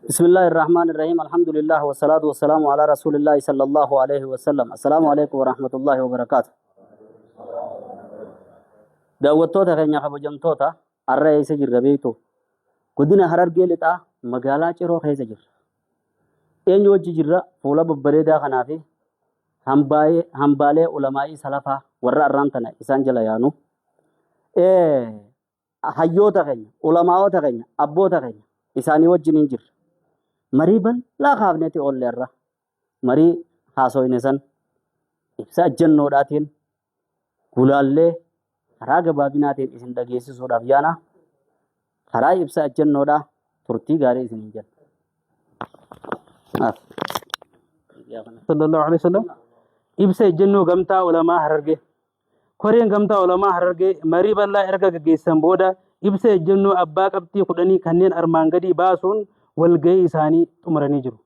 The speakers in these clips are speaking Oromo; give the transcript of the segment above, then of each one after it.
بسم الله الرحمن الرحيم الحمد لله والصلاة والسلام على رسول الله صلى الله عليه وسلم السلام عليكم ورحمة الله وبركاته دعوتوتا كنيا خبجمتوتا الرئيس جربيتو قدنا هرر جيلتا مقالا چرو خيز جر این وجه جرا فولا ببريدا خنافي همبالي علماء سلفا ورر الرانتنا إسان جليانو حيوتا كنيا علماءوتا كنيا أبوتا كنيا إساني وجنين جر مريبا لا خافنتي أول لرا مري حاسوي نسان إبسا جنو داتين كولالله خراغ بابيناتين إسن دقيسي سودا فيانا خراغ إبسا جنو دا ترتي غاري إسن جن صلى الله عليه وسلم إبسا جنو غمتا علماء حررگه كورين غمتا علماء حررگه مريبا لا إرقا گيسان بودا إبسا جنو أبا قبتي قدني كنين أرمانگدي باسون والگئي إساني تمرني جرو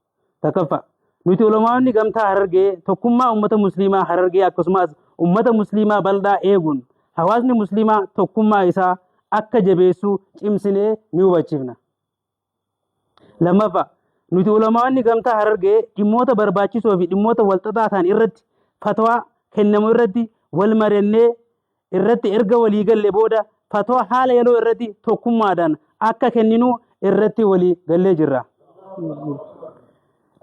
تكفى نوتي علماء ني غمتا حررگه تكما أمة مسلمة حررگه أكسماز أمة مسلمة بلدا إيغون حوازني مسلمة تكما إسا أكا جبيسو چمسنه نيوباچفنا لما فا نوتي علماء ني غمتا حررگه دموتا برباچيسو في دموتا والتطاتان إرد فتوى كنمو إرد والمرنه إرد إرقا وليقل لبودا فتوى حال يلو إرد تكما دان أكا كننو إرد وليقل جرا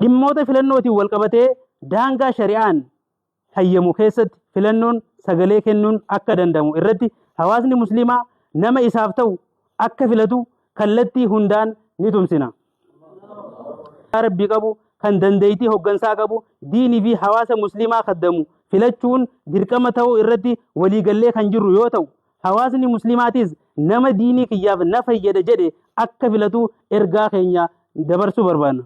دموتا فلنوتي والقبته دانغا شريعان hayyamu keessatti filannoon sagalee kennuun akka dandamu irratti hawaasni muslimaa nama isaaf ta'u akka filatu kallattii hundaan ni tumsina. Rabbi qabu kan dandeettii hoggansaa qabu diinii fi hawaasa muslimaa kaddamu filachuun dirqama ta'uu irratti waliigallee kan jirru yoo ta'u hawaasni muslimaatis nama diinii kiyyaaf na fayyada jedhe akka filatu ergaa keenya dabarsuu barbaanna.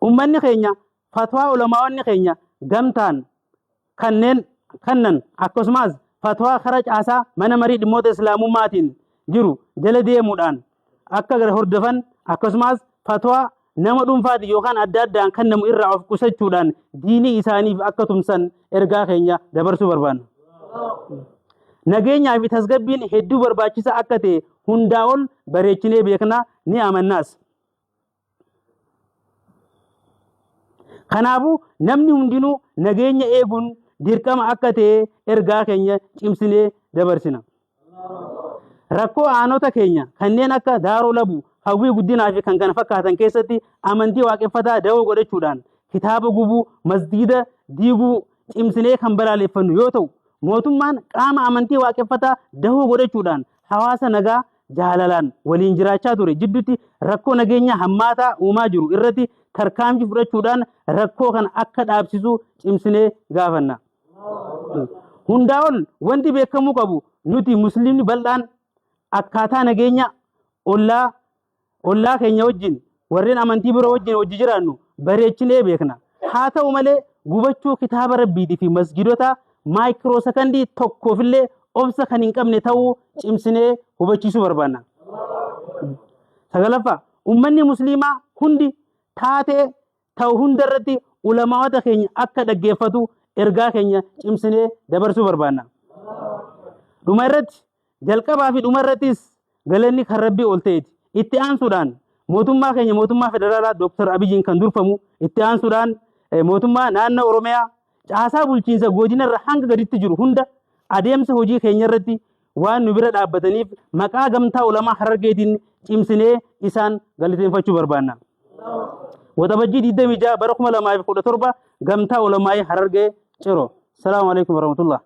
Ummanni keenya fatwaa ulamaawwanni keenya gamtaan kannan akkasumas fatwaa karaa caasaa mana marii dhimmoota islaamummaatiin jiru jala deemuudhaan akka gara hordofan akkasumas fatwaa nama dhuunfaati yookaan adda addaan kannamu irraa of qusachuudhaan diinii isaaniif akka tumsan ergaa keenya dabarsuu barbaanna. Nageenyaa fi tasgabbiin hedduu barbaachisaa akka ta'e hundaa ol bareechinee beekna ni amannaas. Kanaafuu namni hundinuu nageenya eeguun dirqama akka ta'e ergaa keenya cimsinee dabarsina. Rakkoo aanota keenya kanneen akka daaroo labu hawwii guddinaa fi kan kana fakkaatan keessatti amantii waaqeffataa dawoo godhachuudhaan kitaaba gubuu masjiida diiguu cimsinee kan balaaleffannu yoo ta'u mootummaan qaama amantii waaqeffataa dawoo godhachuudhaan hawaasa nagaa jaalalaan waliin jiraachaa ture jidduutti rakkoo nageenya hammaataa uumaa jiru irratti tarkaanfii fudhachuudhaan rakkoo kan akka dhaabsisuu cimsinee gaafanna. Hundaa ol wanti beekamuu qabu nuti musliimni bal'aan akkaataa nageenya ollaa keenya wajjin warreen amantii biroo wajjin hojii jiraannu bareechinee beekna. Haa ta'u malee gubachuu kitaaba rabbiitii fi masjidota maayikiroo sekondii tokkoofillee obsa kan hin qabne ta'uu cimsinee hubachiisuu barbaanna. Sagalaffaa ummanni musliimaa hundi taatee ta'u hundarratti ulamaawota keenya akka dhaggeeffatu ergaa keenya cimsinee dabarsuu barbaanna. Dhuma irratti jalqabaa fi dhuma irrattis galanni kan rabbii ol ta'eeti. Itti aansuudhaan mootummaa keenya mootummaa federaalaa Dr. Abiyyiin kan durfamu itti aansuudhaan mootummaa naannoo Oromiyaa caasaa bulchiinsa godinarra hanga gaditti jiru hunda adeemsa hojii keenya irratti waan nu bira dhaabbataniif maqaa gamtaa ulamaa Harargeetiin cimsinee isaan galateeffachuu barbaanna. Waxabajjii 26 bara 2017 gamtaa ulamaa'ii Harargee Ciroo. Salaamu alaikum warahmatullah.